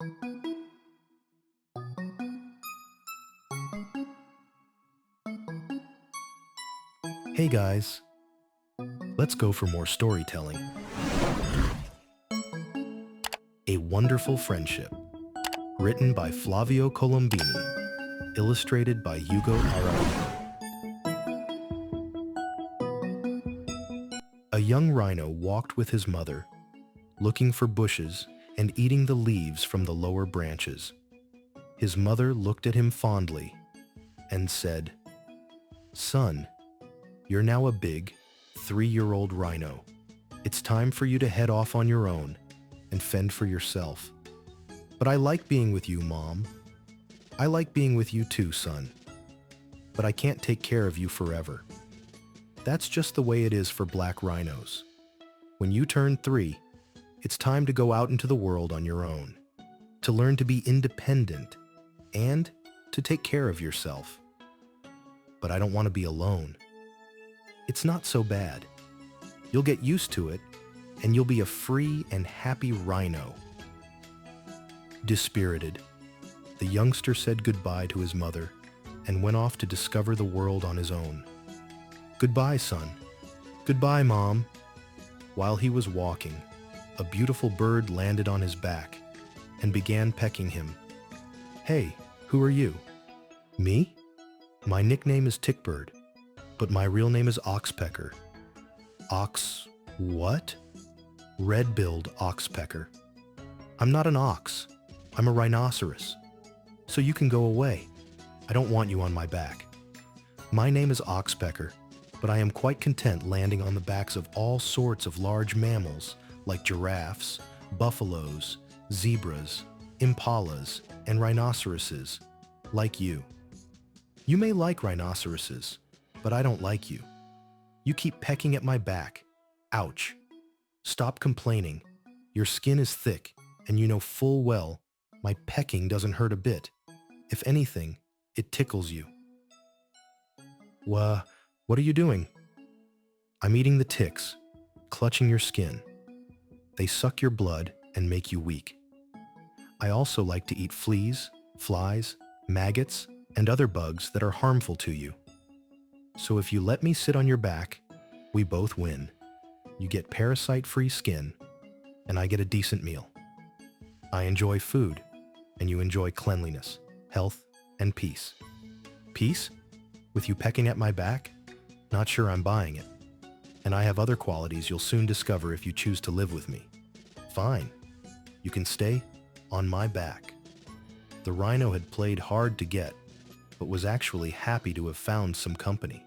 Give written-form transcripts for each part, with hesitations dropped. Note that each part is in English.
Hey guys, let's go for more storytelling. A Wonderful Friendship, written by Flavio Colombini, illustrated by Hugo Araujo. A young rhino walked with his mother, looking for bushes and eating the leaves from the lower branches. His mother looked at him fondly and said, "Son, you're now a big, 3-year-old rhino. It's time for you to head off on your own and fend for yourself. But I like being with you, Mom. I like being with you too, son. But I can't take care of you forever. That's just the way it is for black rhinos. When you turn 3, it's time to go out into the world on your own, to learn to be independent and to take care of yourself. But I don't want to be alone. It's not so bad. You'll get used to it, and you'll be a free and happy rhino." Dispirited, the youngster said goodbye to his mother and went off to discover the world on his own. "Goodbye, son. Goodbye, Mom." While he was walking, a beautiful bird landed on his back and began pecking him. "Hey, who are you?" "Me? My nickname is Tickbird, but my real name is Oxpecker." "Ox what?" "Red-billed oxpecker. I'm not an ox. I'm a rhinoceros. So you can go away. I don't want you on my back. My name is Oxpecker, but I am quite content landing on the backs of all sorts of large mammals like giraffes, buffaloes, zebras, impalas, and rhinoceroses, like you. You may like rhinoceroses, but I don't like you. You keep pecking at my back. Ouch. Stop complaining. Your skin is thick, and you know full well my pecking doesn't hurt a bit. If anything, it tickles you." What are you doing?" "I'm eating the ticks, clutching your skin. They suck your blood and make you weak. I also like to eat fleas, flies, maggots, and other bugs that are harmful to you. So if you let me sit on your back, we both win. You get parasite-free skin, and I get a decent meal. I enjoy food, and you enjoy cleanliness, health, and peace." "Peace? With you pecking at my back? Not sure I'm buying it. And I have other qualities you'll soon discover if you choose to live with me. Fine. You can stay on my back." The rhino had played hard to get, but was actually happy to have found some company.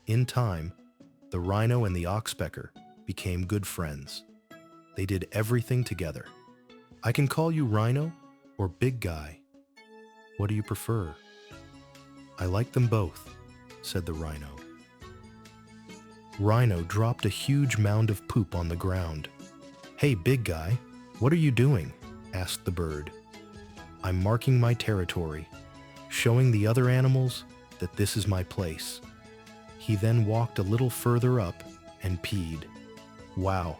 In time, the rhino and the oxpecker became good friends. They did everything together. "I can call you Rhino or Big Guy. What do you prefer?" "I like them both," said the rhino. Rhino dropped a huge mound of poop on the ground. "Hey, Big Guy, what are you doing?" asked the bird. "I'm marking my territory, showing the other animals that this is my place." He then walked a little further up and peed. "Wow,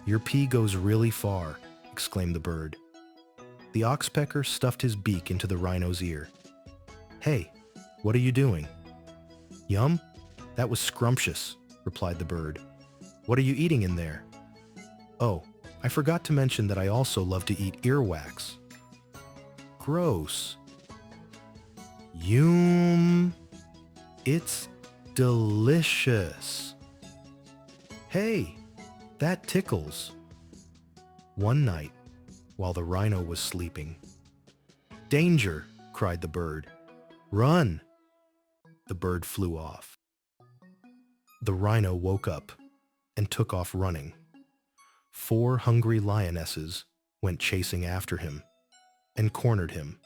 your pee goes really far," exclaimed the bird. The oxpecker stuffed his beak into the rhino's ear. "Hey, what are you doing?" "Yum, that was scrumptious," replied the bird. "What are you eating in there?" "Oh, I forgot to mention that I also love to eat earwax." "Gross." "Yum, it's delicious." "Hey, that tickles." One night, while the rhino was sleeping, "Danger!" cried the bird. "Run!" The bird flew off. The rhino woke up and took off running. 4 hungry lionesses went chasing after him and cornered him.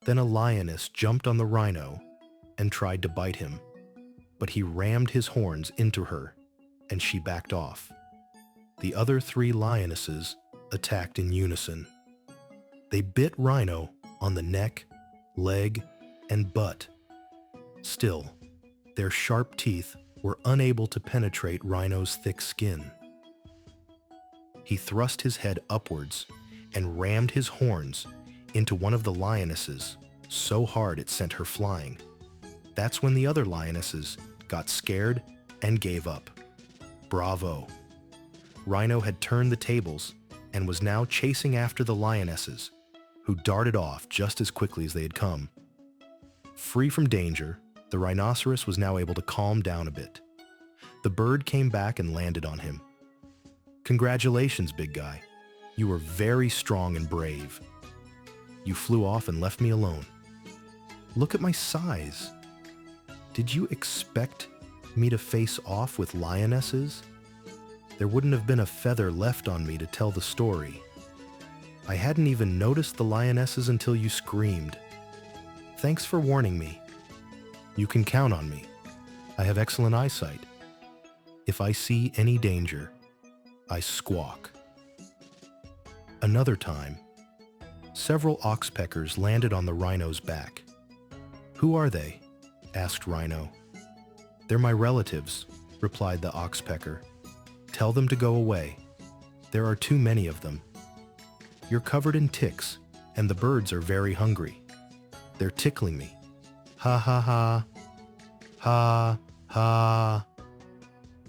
Then a lioness jumped on the rhino and tried to bite him, but he rammed his horns into her and she backed off. The other 3 lionesses attacked in unison. They bit Rhino on the neck, leg, and butt. Still, their sharp teeth were unable to penetrate Rhino's thick skin. He thrust his head upwards and rammed his horns into one of the lionesses so hard it sent her flying. That's when the other lionesses got scared and gave up. Bravo! Rhino had turned the tables and was now chasing after the lionesses, who darted off just as quickly as they had come. Free from danger, the rhinoceros was now able to calm down a bit. The bird came back and landed on him. "Congratulations, big guy. You were very strong and brave. You flew off and left me alone. Look at my size. Did you expect me to face off with lionesses? There wouldn't have been a feather left on me to tell the story. I hadn't even noticed the lionesses until you screamed. Thanks for warning me. You can count on me. I have excellent eyesight. If I see any danger, I squawk." Another time, several oxpeckers landed on the rhino's back. "Who are they?" asked Rhino. "They're my relatives," replied the oxpecker. "Tell them to go away. There are too many of them. You're covered in ticks, and the birds are very hungry. They're tickling me. Ha ha ha. Ha ha.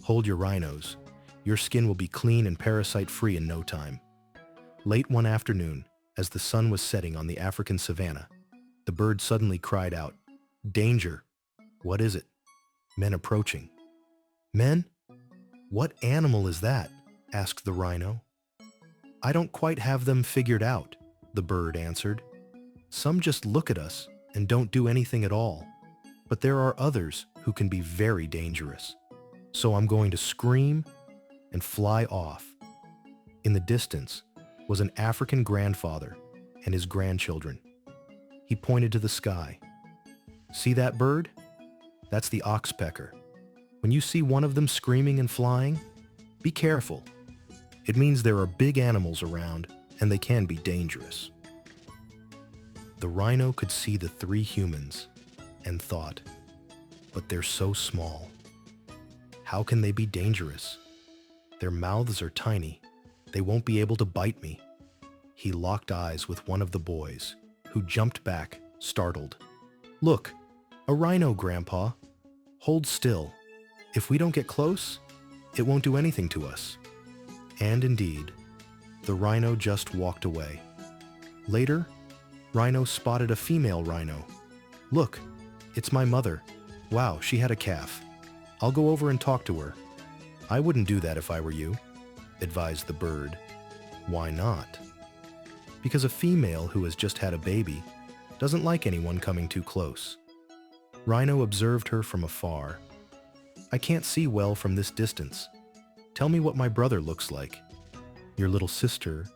Hold your rhinos. Your skin will be clean and parasite-free in no time." Late one afternoon, as the sun was setting on the African savanna, the bird suddenly cried out, "Danger! What is it?" "Men approaching." "Men? What animal is that?" asked the rhino. "I don't quite have them figured out," the bird answered. "Some just look at us and don't do anything at all, but there are others who can be very dangerous. So I'm going to scream and fly off." In the distance was an African grandfather and his grandchildren. He pointed to the sky. "See that bird? That's the oxpecker. When you see one of them screaming and flying, be careful. It means there are big animals around and they can be dangerous." The rhino could see the three humans and thought, "But they're so small. How can they be dangerous? Their mouths are tiny. They won't be able to bite me." He locked eyes with one of the boys, who jumped back, startled. "Look, a rhino, Grandpa. Hold still. If we don't get close, it won't do anything to us." And indeed, the rhino just walked away. Later, Rhino spotted a female rhino. "Look, it's my mother. Wow, she had a calf. I'll go over and talk to her." "I wouldn't do that if I were you," advised the bird. "Why not?" "Because a female who has just had a baby doesn't like anyone coming too close." Rhino observed her from afar. "I can't see well from this distance. Tell me what my brother looks like." "Your little sister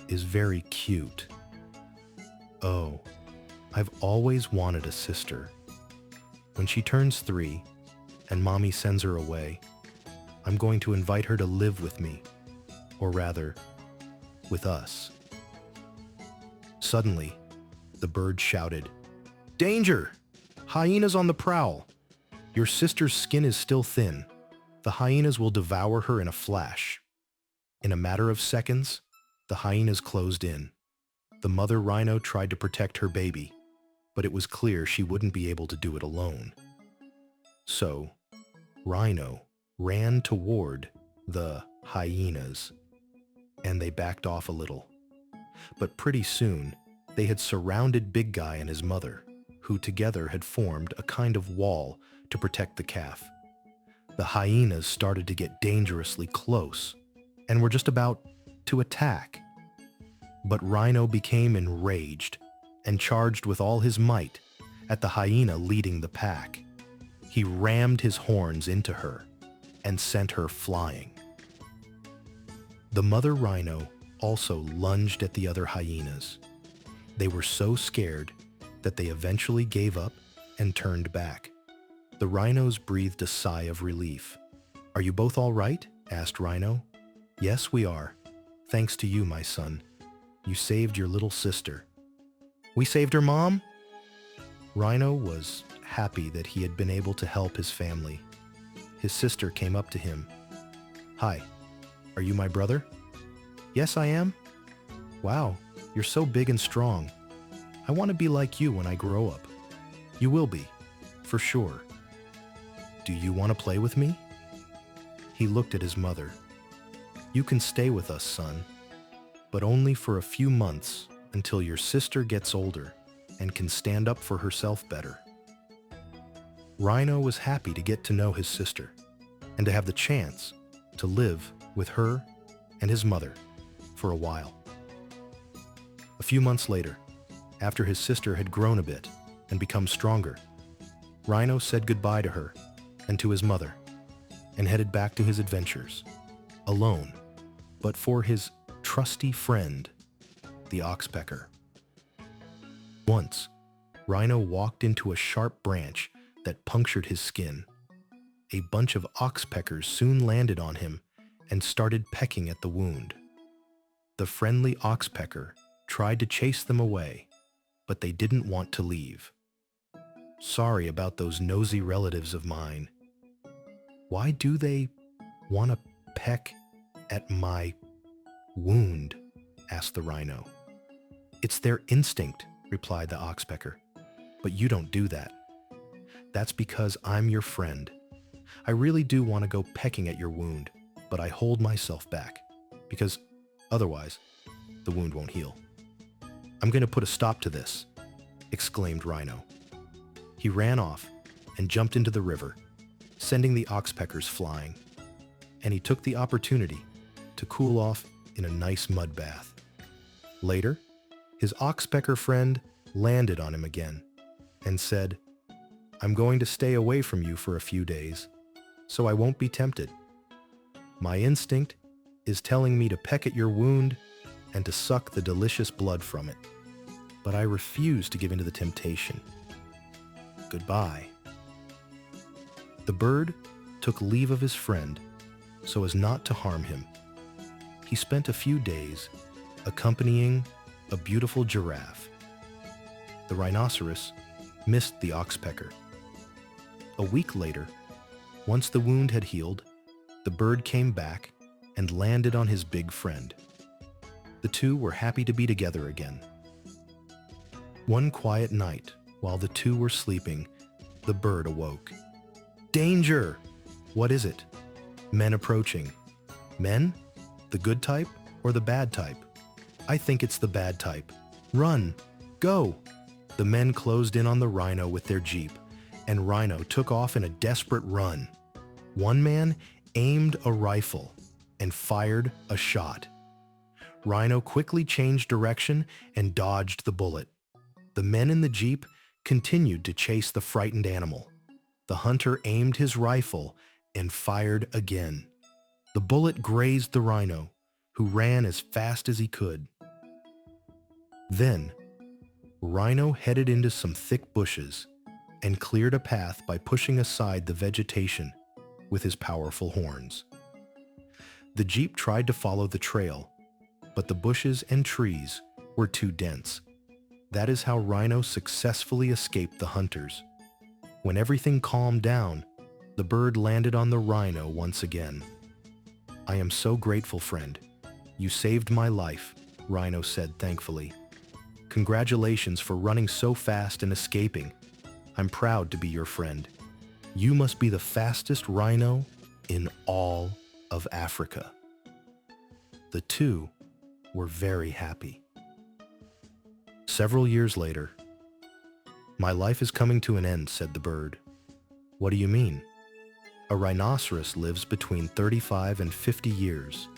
is very cute." "Oh, I've always wanted a sister. When she turns 3 and Mommy sends her away, I'm going to invite her to live with me, or rather, with us." Suddenly, the bird shouted, "Danger! Hyenas on the prowl! Your sister's skin is still thin. The hyenas will devour her in a flash." In a matter of seconds, the hyenas closed in. The mother rhino tried to protect her baby, but it was clear she wouldn't be able to do it alone. So, Rhino ran toward the hyenas, and they backed off a little. But pretty soon, they had surrounded Big Guy and his mother, who together had formed a kind of wall to protect the calf. The hyenas started to get dangerously close, and were just about to attack. But Rhino became enraged and charged with all his might at the hyena leading the pack. He rammed his horns into her and sent her flying. The mother rhino also lunged at the other hyenas. They were so scared that they eventually gave up and turned back. The rhinos breathed a sigh of relief. "Are you both all right?" asked Rhino. "Yes, we are. Thanks to you, my son. You saved your little sister." "We saved her, Mom?" Rhino was happy that he had been able to help his family. His sister came up to him. "Hi, are you my brother?" "Yes, I am." Wow, you're so big and strong. I want to be like you when I grow up. You will be, for sure. Do you want to play with me? He looked at his mother. You can stay with us, son, but only for a few months until your sister gets older and can stand up for herself better. Rhino was happy to get to know his sister and to have the chance to live with her and his mother for a while. A few months later, after his sister had grown a bit and become stronger, Rhino said goodbye to her and to his mother and headed back to his adventures, alone, but for his trusty friend, the oxpecker. Once, Rhino walked into a sharp branch that punctured his skin. A bunch of oxpeckers soon landed on him and started pecking at the wound. The friendly oxpecker tried to chase them away, but they didn't want to leave. Sorry about those nosy relatives of mine. Why do they want to peck at my wound? Asked the rhino. It's their instinct, replied the oxpecker. But you don't do that. That's because I'm your friend. I really do want to go pecking at your wound, but I hold myself back, because otherwise, the wound won't heal. I'm going to put a stop to this, exclaimed Rhino. He ran off and jumped into the river, sending the oxpeckers flying, and he took the opportunity to cool off in a nice mud bath. Later, his oxpecker friend landed on him again and said, I'm going to stay away from you for a few days, so I won't be tempted. My instinct is telling me to peck at your wound and to suck the delicious blood from it, but I refuse to give in to the temptation. Goodbye. The bird took leave of his friend so as not to harm him. He spent a few days accompanying a beautiful giraffe. The rhinoceros missed the oxpecker. A week later, once the wound had healed, the bird came back and landed on his big friend. The two were happy to be together again. One quiet night, while the two were sleeping, the bird awoke. Danger! What is it? Men approaching. Men? The good type or the bad type? I think it's the bad type. Run! Go! The men closed in on the rhino with their jeep, and Rhino took off in a desperate run. One man aimed a rifle and fired a shot. Rhino quickly changed direction and dodged the bullet. The men in the jeep continued to chase the frightened animal. The hunter aimed his rifle and fired again. The bullet grazed the rhino, who ran as fast as he could. Then, Rhino headed into some thick bushes and cleared a path by pushing aside the vegetation with his powerful horns. The jeep tried to follow the trail, but the bushes and trees were too dense. That is how Rhino successfully escaped the hunters. When everything calmed down, the bird landed on the rhino once again. I am so grateful, friend. You saved my life, Rhino said thankfully. Congratulations for running so fast and escaping. I'm proud to be your friend. You must be the fastest rhino in all of Africa. The two were very happy. Several years later, my life is coming to an end, said the bird. What do you mean? A rhinoceros lives between 35 and 50 years.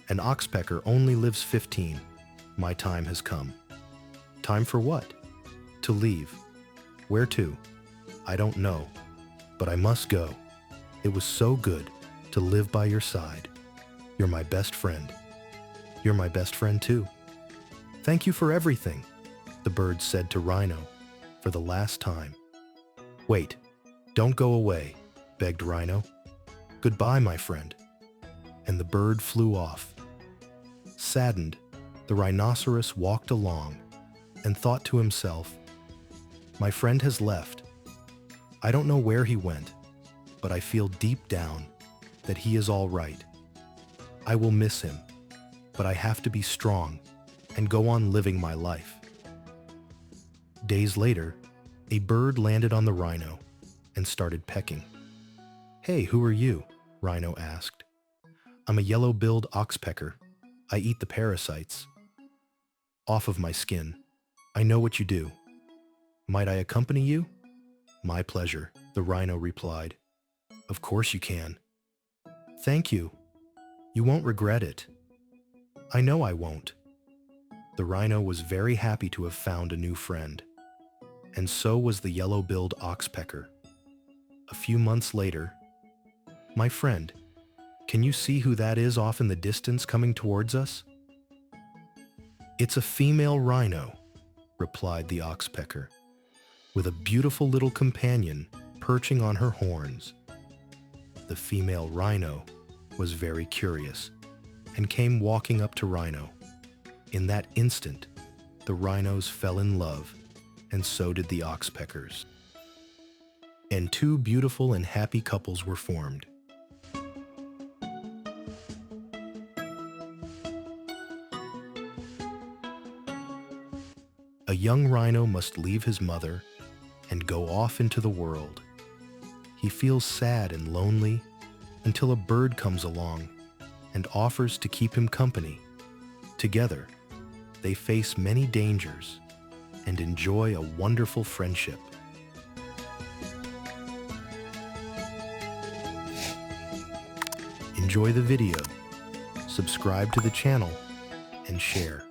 An oxpecker only lives 15. My time has come. Time for what? To leave. Where to? I don't know, but I must go. It was so good to live by your side. You're my best friend. You're my best friend too. Thank you for everything, the bird said to Rhino for the last time. Wait, don't go away, begged Rhino. Goodbye, my friend. And the bird flew off. Saddened, the rhinoceros walked along and thought to himself, my friend has left. I don't know where he went, but I feel deep down that he is all right. I will miss him, but I have to be strong and go on living my life. Days later, a bird landed on the rhino and started pecking. "Hey, who are you?" Rhino asked. "I'm a yellow-billed oxpecker. I eat the parasites off of my skin. I know what you do. Might I accompany you?" "My pleasure," the rhino replied. "Of course you can." "Thank you. You won't regret it." "I know I won't." The rhino was very happy to have found a new friend, and so was the yellow-billed oxpecker. A few months later, "My friend, can you see who that is off in the distance coming towards us?" "It's a female rhino," replied the oxpecker, "with a beautiful little companion perching on her horns." The female rhino was very curious and came walking up to Rhino. In that instant, the rhinos fell in love, and so did the oxpeckers. And two beautiful and happy couples were formed. A young rhino must leave his mother and go off into the world. He feels sad and lonely until a bird comes along and offers to keep him company. Together, they face many dangers and enjoy a wonderful friendship. Enjoy the video, subscribe to the channel, and share.